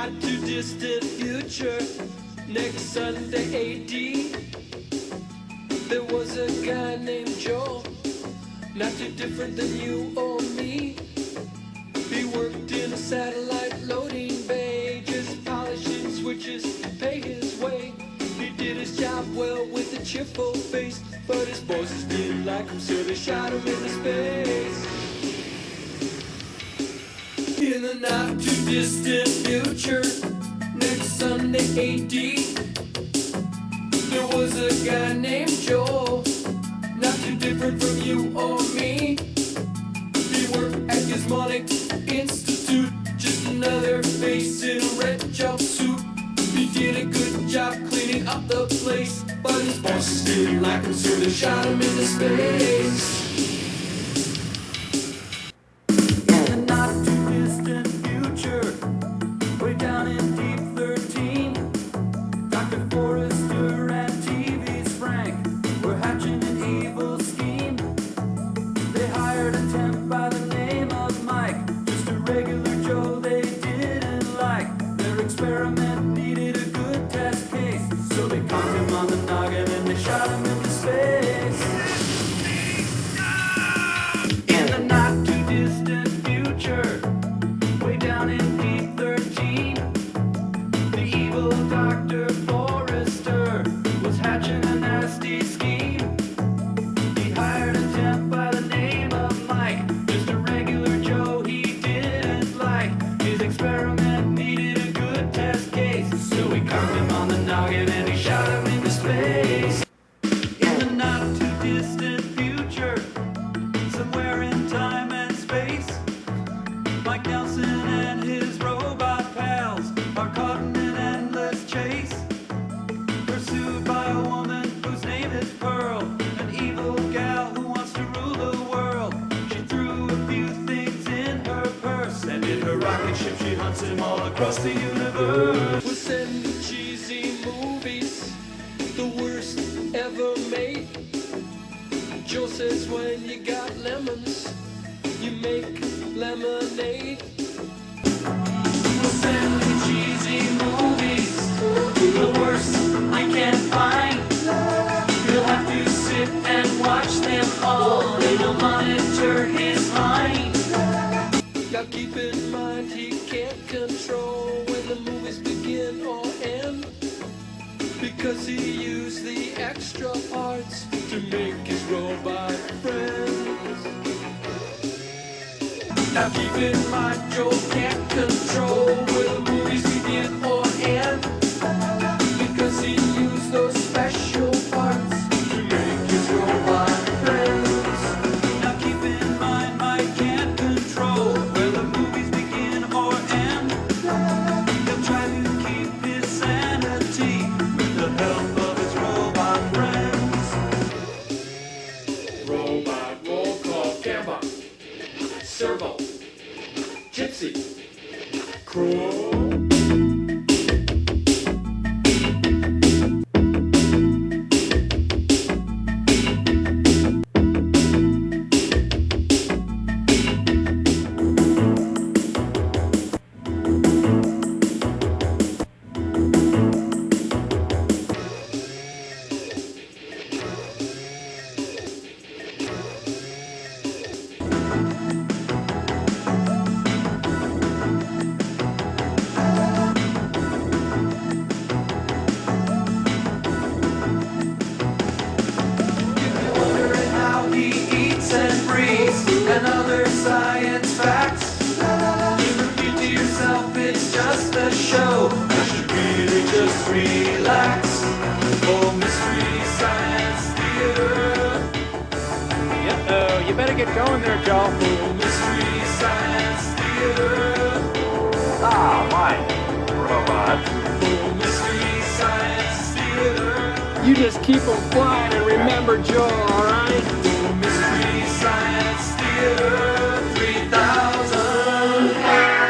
not too distant future, next Sunday AD, there was a guy named Joe, not too different than you or me. He worked in a satellite loading bay, just polishing switches to pay his way. He did his job well with a cheerful face, but his bosses didn't like him, so they shot him into space. In the not too distant future, next Sunday AD, there was a guy named Joe, not too different from you or me. He worked at Gizmonic Institute, just another face in a red jumpsuit. He did a good job cleaning up the place, but his bosses didn't like him, so they shot him into space. In the not too distant future, way down in deep 13, Dr. Forrester and TV's Frank were hatching an evil scheme. They hired a temp by the name of Mike, just a regular Joe they didn't like. Their experiment needed a good test case, so they conked him on the noggin and they shot him into space. In the not too distant future, way down in deep 13, the evil Dr. Forrester was hatching a nasty scheme. He hired a temp by the name of Mike, just a regular Joe he didn't like. His experiment needed a good test case, so he conked him on the noggin and he shot him into space. In the not too distant future, somewhere in time and space, Mike Nelson and his robot pals are caught in an endless chase, pursued by a woman whose name is Pearl, an evil gal who wants to rule the world. She threw a few things in her purse, and in her rocket ship she hunts him all across the universe. We're sending cheesy movies, the worst ever made. Joe says when you got lemons, you make lemonade. We're sending cheesy movies, the worst I can find. You'll have to sit and watch them all, and you'll monitor his mind. Now keep in mind he can't control when the movies begin or end, because he used the extra parts to make his robot friends. Now keep in mind Joe can't control when the movies begin or end, because he used those special parts to make his robot friends. Now keep in mind Mike can't control when the movies begin or end. He'll try to keep his sanity with the help of his robot friends. Robot roll call, camera, servo, gypsy, crow. And other science facts, you repeat to yourself it's just a show. You should really just relax. Oh, Mystery Science Theater. Uh-oh, you better get going there, Joe. Oh, Mystery Science Theater. Ah, Mike, robot. Oh, Mystery Science Theater. You just keep them flying and remember Joe, all right?